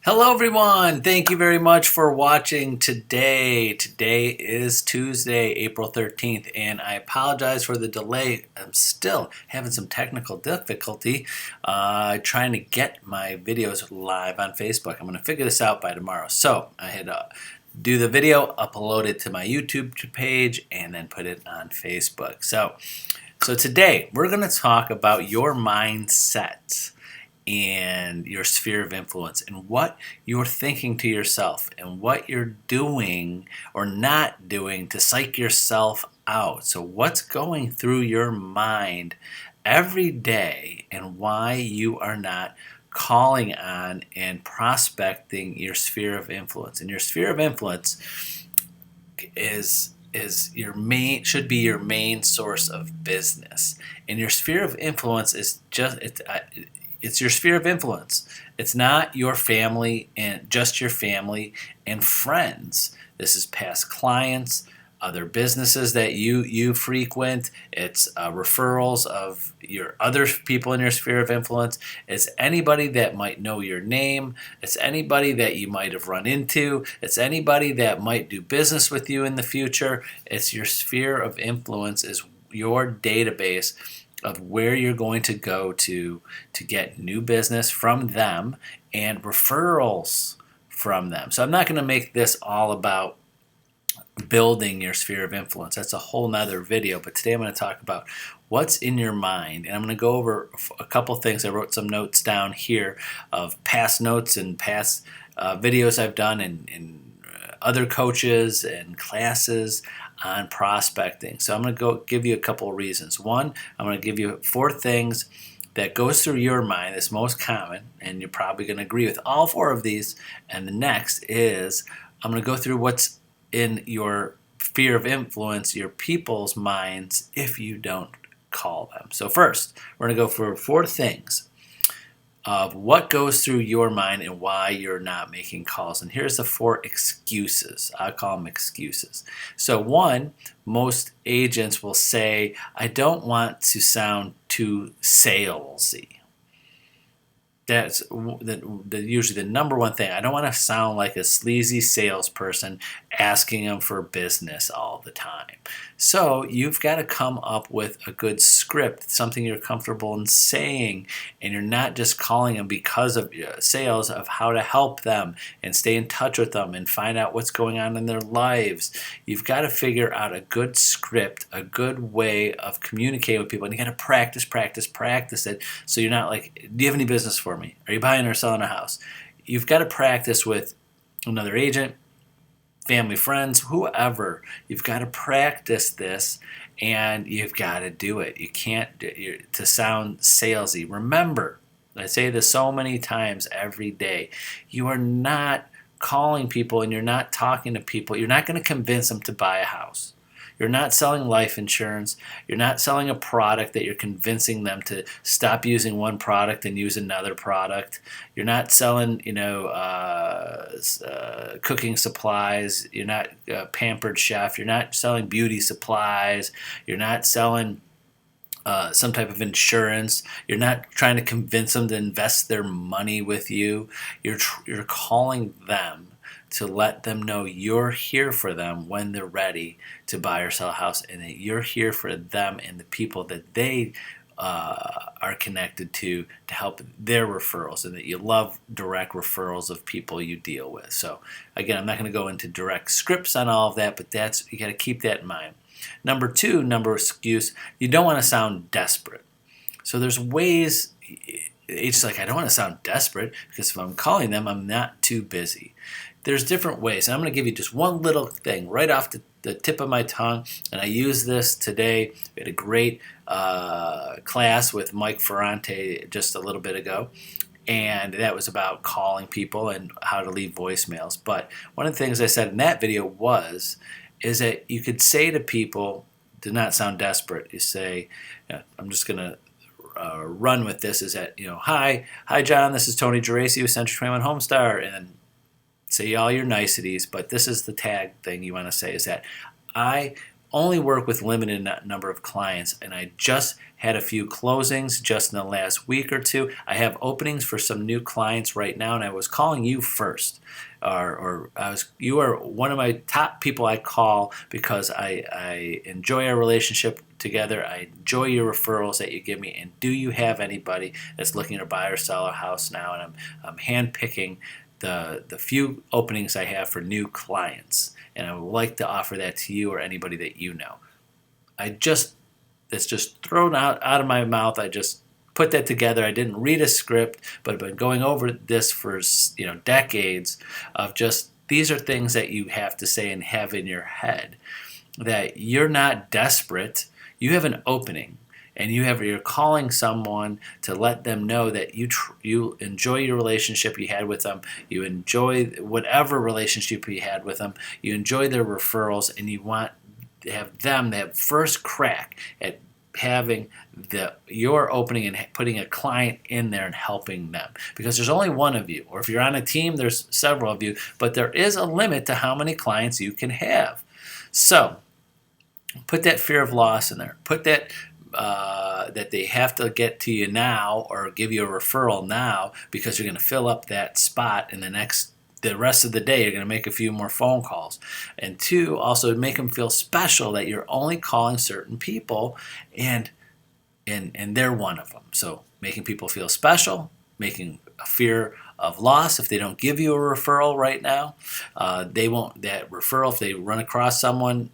Hello everyone, thank you very much for watching today. Today is Tuesday, April 13th, and I apologize for the delay. I'm still having some technical difficulty trying to get my videos live on Facebook. I'm going to figure this out by tomorrow. So I had to do the video, upload it to my YouTube page, and then put it on Facebook. So today we're going to talk about your mindset and your sphere of influence and what you're thinking to yourself and what you're doing or not doing to psych yourself out. So what's going through your mind every day and why you are not calling on and prospecting your sphere of influence. And your sphere of influence is your main, should be your main source of business. And your sphere of influence is just it's your sphere of influence. It's not your family and just your family and friends. This is past clients, other businesses that you frequent. It's referrals of your other people in your sphere of influence. It's anybody that might know your name. It's anybody that you might have run into. It's anybody that might do business with you in the future. It's your sphere of influence is your database of where you're going to go to get new business from them and referrals from them. So I'm not going to make this all about building your sphere of influence. That's a whole nother video, but today I'm going to talk about what's in your mind, and I'm going to go over a couple things. I wrote some notes down here of past notes and past videos I've done and other coaches and classes on prospecting. So I'm going to go give you a couple of reasons. One, I'm going to give you 4 things that goes through your mind that's most common, and you're probably going to agree with all 4 of these. And the next is I'm going to go through what's in your sphere of influence, your people's minds, if you don't call them. So first, we're going to go for 4 things of what goes through your mind and why you're not making calls. And here's the 4 excuses. I call them excuses. So one, most agents will say, I don't want to sound too salesy. That's usually the number one thing. I don't want to sound like a sleazy salesperson asking them for business all the time. So you've got to come up with a good script, something you're comfortable in saying, and you're not just calling them because of sales, of how to help them and stay in touch with them and find out what's going on in their lives. You've got to figure out a good script, a good way of communicating with people, and you got to practice it. So you're not like, do you have any business for me? Are you buying or selling a house? You've got to practice with another agent, family, friends, whoever. You've got to practice this, and you've got to do it. You can't to sound salesy. Remember, I say this so many times every day. You are not calling people and you're not talking to people. You're not going to convince them to buy a house. You're not selling life insurance. You're not selling a product that you're convincing them to stop using one product and use another product. You're not selling, cooking supplies. You're not a pampered chef. You're not selling beauty supplies. You're not selling some type of insurance. You're not trying to convince them to invest their money with you. You're calling them to let them know you're here for them when they're ready to buy or sell a house, and that you're here for them and the people that they are connected to help their referrals, and that you love direct referrals of people you deal with. So again, I'm not going to go into direct scripts on all of that, but you got to keep that in mind. Number 2, excuse, you don't want to sound desperate. So there's ways. It's like, I don't want to sound desperate because if I'm calling them, I'm not too busy. There's different ways. And I'm going to give you just one little thing right off the tip of my tongue. And I used this today. We had a great class with Mike Ferrante just a little bit ago. And that was about calling people and how to leave voicemails. But one of the things I said in that video is that you could say to people, to not sound desperate, you say, I'm just going to run with this, is that, hi John, this is Tony Geraci with Century 21 HomeStar, and then say all your niceties, but this is the tag thing you want to say, is that I only work with limited number of clients, and I just had a few closings just in the last week or two. I have openings for some new clients right now, and I was calling you first. You are one of my top people I call because I enjoy our relationship together. I enjoy your referrals that you give me. And do you have anybody that's looking to buy or sell a house now? And I'm handpicking the few openings I have for new clients, and I would like to offer that to you or anybody that you know. It's just thrown out of my mouth. I just put that together. I didn't read a script, but I've been going over this for decades of just these are things that you have to say and have in your head, that you're not desperate. You have an opening, and you're calling someone to let them know that you enjoy your relationship you had with them, you enjoy whatever relationship you had with them, you enjoy their referrals, and you want to have them have first crack at having your opening and putting a client in there and helping them, because there's only one of you, or if you're on a team there's several of you, but there is a limit to how many clients you can have. So put that fear of loss in there. Put that that they have to get to you now or give you a referral now, because you're going to fill up that spot in the rest of the day. You're going to make a few more phone calls. And two, also make them feel special, that you're only calling certain people, and they're one of them. So making people feel special, making a fear of loss. If they don't give you a referral right now, they won't. That referral, if they run across someone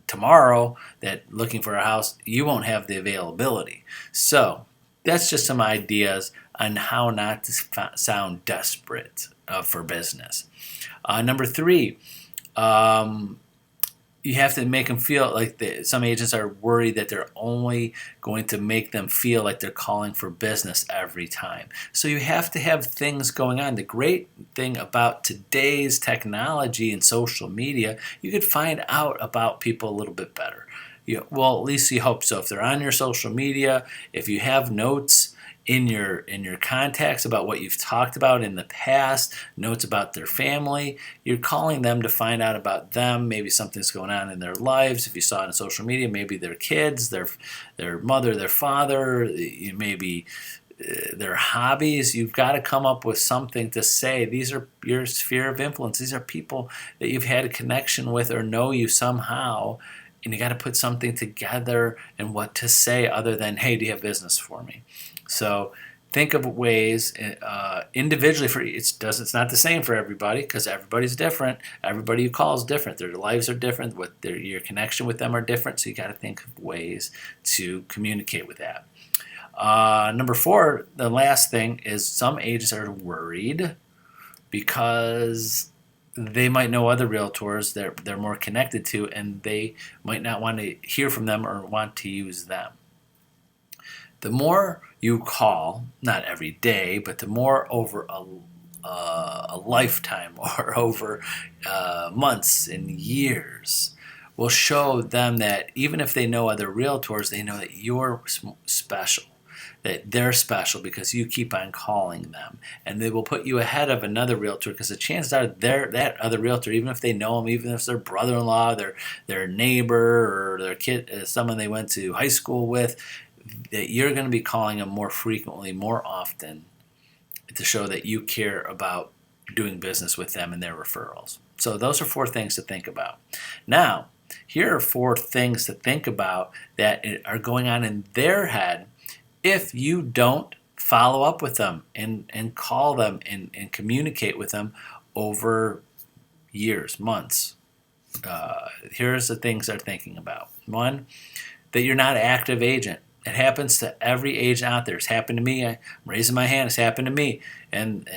tomorrow that looking for a house, you won't have the availability. So that's just some ideas on how not to sound desperate for business. Number three, you have to make them feel like some agents are worried that they're only going to make them feel like they're calling for business every time. So you have to have things going on. The great thing about today's technology and social media, you could find out about people a little bit better. Well, at least you hope so. If they're on your social media, if you have notes in your contacts about what you've talked about in the past, notes about their family, you're calling them to find out about them. Maybe something's going on in their lives. If you saw it on social media, maybe their kids, their mother, their father, maybe their hobbies. You've got to come up with something to say. These are your sphere of influence. These are people that you've had a connection with or know you somehow, and you got to put something together and what to say other than, hey, do you have business for me? So think of ways individually. It's not the same for everybody, because everybody's different. Everybody you call is different. Their lives are different. Your connection with them are different. So you got to think of ways to communicate with that. Number four, the last thing is some agents are worried because they might know other realtors they're more connected to, and they might not want to hear from them or want to use them. The more you call, not every day, but the more over a lifetime or over months and years, will show them that even if they know other realtors, they know that you're special, that they're special because you keep on calling them, and they will put you ahead of another realtor, because the chances are that other realtor, even if they know them, even if it's their brother-in-law, their neighbor, or their kid, someone they went to high school with, that you're going to be calling them more frequently, more often, to show that you care about doing business with them and their referrals. So those are four things to think about. Now, here are four things to think about that are going on in their head if you don't follow up with them and call them and communicate with them over years, months. Here's the things they're thinking about. One, that you're not an active agent. It happens to every agent out there. It's happened to me. I'm raising my hand. It's happened to me. And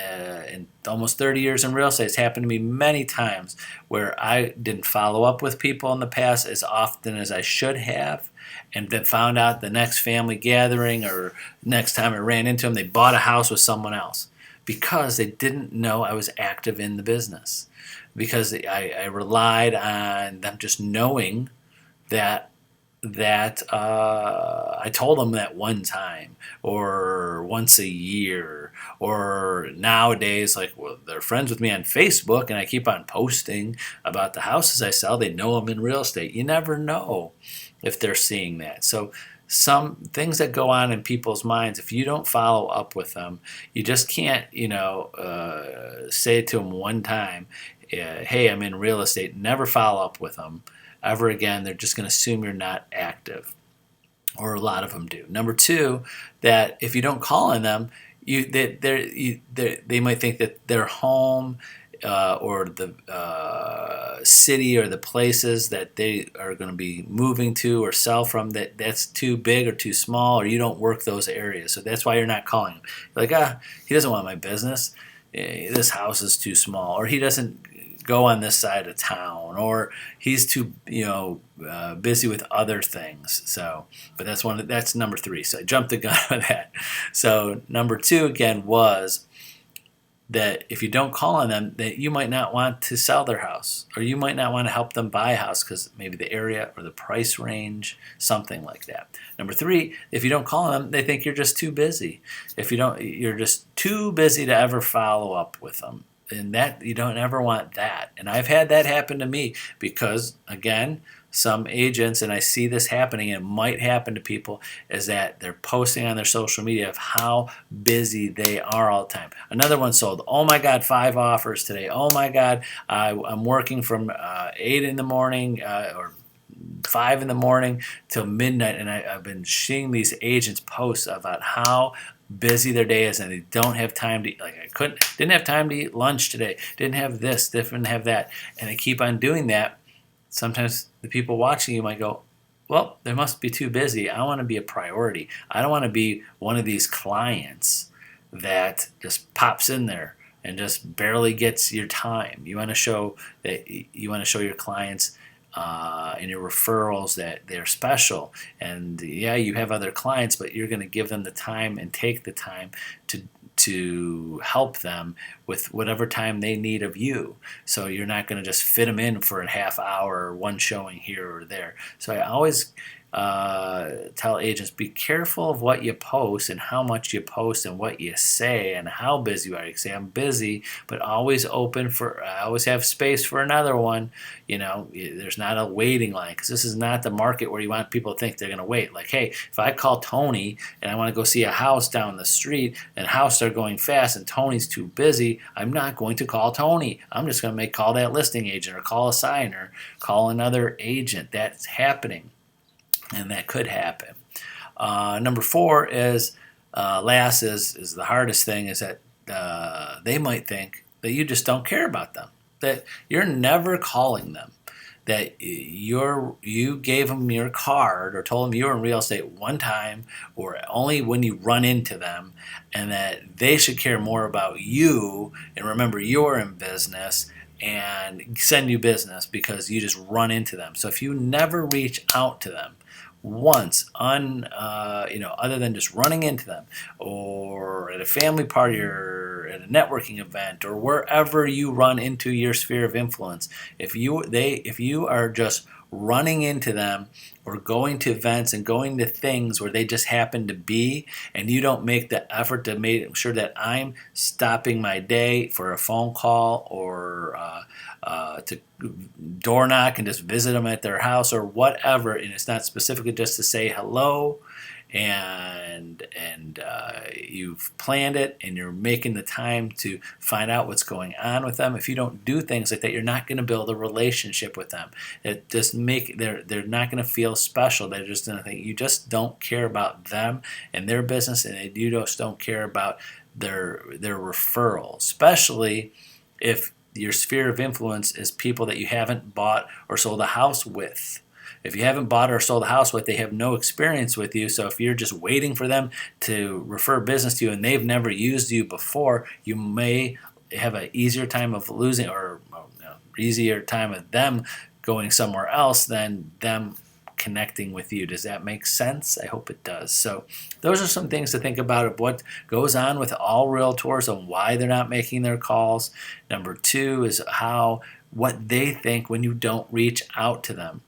in almost 30 years in real estate, it's happened to me many times where I didn't follow up with people in the past as often as I should have, and then found out the next family gathering or next time I ran into them, they bought a house with someone else because they didn't know I was active in the business, because I relied on them just knowing that I told them that one time or once a year, or nowadays, like, well, they're friends with me on Facebook and I keep on posting about the houses I sell. They know I'm in real estate. You never know if they're seeing that. So some things that go on in people's minds, if you don't follow up with them, you just can't, say to them one time, hey, I'm in real estate, never follow up with them ever again. They're just going to assume you're not active, or a lot of them do. Number two, that if you don't call on them, they might think that their home or the city or the places that they are going to be moving to or sell from, that's too big or too small, or you don't work those areas. So that's why you're not calling him. You're like, he doesn't want my business. This house is too small, or he doesn't go on this side of town, or he's too busy with other things. So, but that's number three. So I jumped the gun on that. So number two again was that if you don't call on them, that you might not want to sell their house, or you might not want to help them buy a house because maybe the area or the price range, something like that. Number three, if you don't call on them, they think you're just too busy. You're just too busy to ever follow up with them. And that, you don't ever want that. And I've had that happen to me because, again, some agents, and I see this happening, and it might happen to people, is that they're posting on their social media of how busy they are all the time. Another one sold. Oh my God, 5 offers today. Oh my God, I'm working from 8 in the morning or 5 in the morning till midnight, and I've been seeing these agents post about how busy their day is, and they don't have time to eat. Like, didn't have time to eat lunch today, didn't have this, didn't have that, and they keep on doing that. Sometimes the people watching you might go, well, they must be too busy. I want to be a priority. I don't want to be one of these clients that just pops in there and just barely gets your time. You want to show your clients and your referrals that they're special. And yeah, you have other clients, but you're going to give them the time and take the time to help them with whatever time they need of you. So you're not going to just fit them in for a half hour or one showing here or there. So I always tell agents, be careful of what you post and how much you post and what you say and how busy you are. You say, I'm busy, but always I always have space for another one. There's not a waiting line, because this is not the market where you want people to think they're going to wait. Like, hey, if I call Tony and I want to go see a house down the street and houses are going fast and Tony's too busy, I'm not going to call Tony. I'm just going to call that listing agent or call a signer, call another agent. That's happening. And that could happen. Number four is, last is the hardest thing, is that they might think that you just don't care about them, that you're never calling them, that you gave them your card or told them you were in real estate one time or only when you run into them, and that they should care more about you and remember you're in business and send you business because you just run into them. So if you never reach out to them once, other than just running into them, or at a family party, or at a networking event, or wherever you run into your sphere of influence, if you are just running into them or going to events and going to things where they just happen to be, and you don't make the effort to make sure that I'm stopping my day for a phone call or to door knock and just visit them at their house or whatever, and it's not specifically just to say hello, and you've planned it and you're making the time to find out what's going on with them. If you don't do things like that, you're not going to build a relationship with them. They're not going to feel special. They're just going to think you just don't care about them and their business, and you just don't care about their referral, especially if your sphere of influence is people that you haven't bought or sold a house with. If you haven't bought or sold a house with, they have no experience with you. So if you're just waiting for them to refer business to you and they've never used you before, you may have an easier time of losing, or easier time of them going somewhere else than them connecting with you. Does that make sense? I hope it does. So those are some things to think about of what goes on with all realtors and why they're not making their calls. Number two is what they think when you don't reach out to them.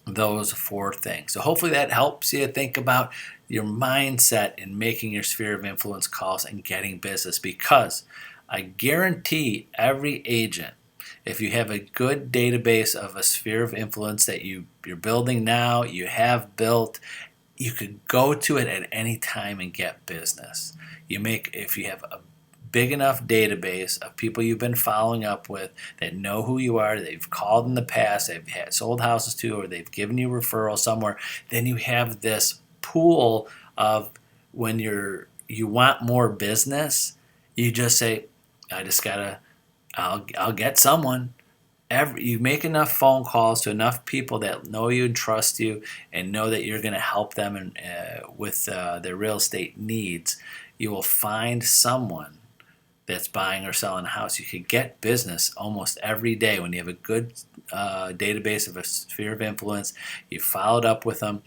Those 4 things. So hopefully that helps you think about your mindset in making your sphere of influence calls and getting business, because I guarantee every agent, if you have a good database of a sphere of influence that you're building now, you have built, you could go to it at any time and get business. If you have a big enough database of people you've been following up with that know who you are, they've called in the past, they've had sold houses to, or they've given you referrals somewhere, then you have this pool of when you want more business, you just say, I just gotta, I'll get someone. You make enough phone calls to enough people that know you and trust you and know that you're going to help them with their real estate needs, you will find someone that's buying or selling a house. You could get business almost every day when you have a good database of a sphere of influence. You followed up with them.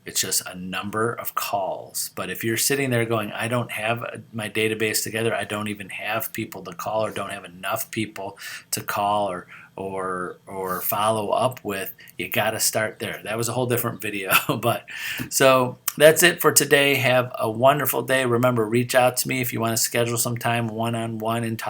It's just a number of calls. But if you're sitting there going, I don't have my database together, I don't even have people to call, or don't have enough people to call or follow up with, you got to start there. That was a whole different video. But so that's it for today. Have a wonderful day. Remember, reach out to me if you want to schedule some time one-on-one and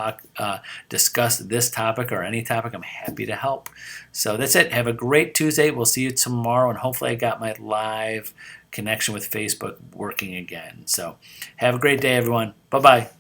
discuss this topic or any topic. I'm happy to help. So that's it. Have a great Tuesday. We'll see you tomorrow, and hopefully I got my live connection with Facebook working again. So have a great day, everyone. Bye-bye.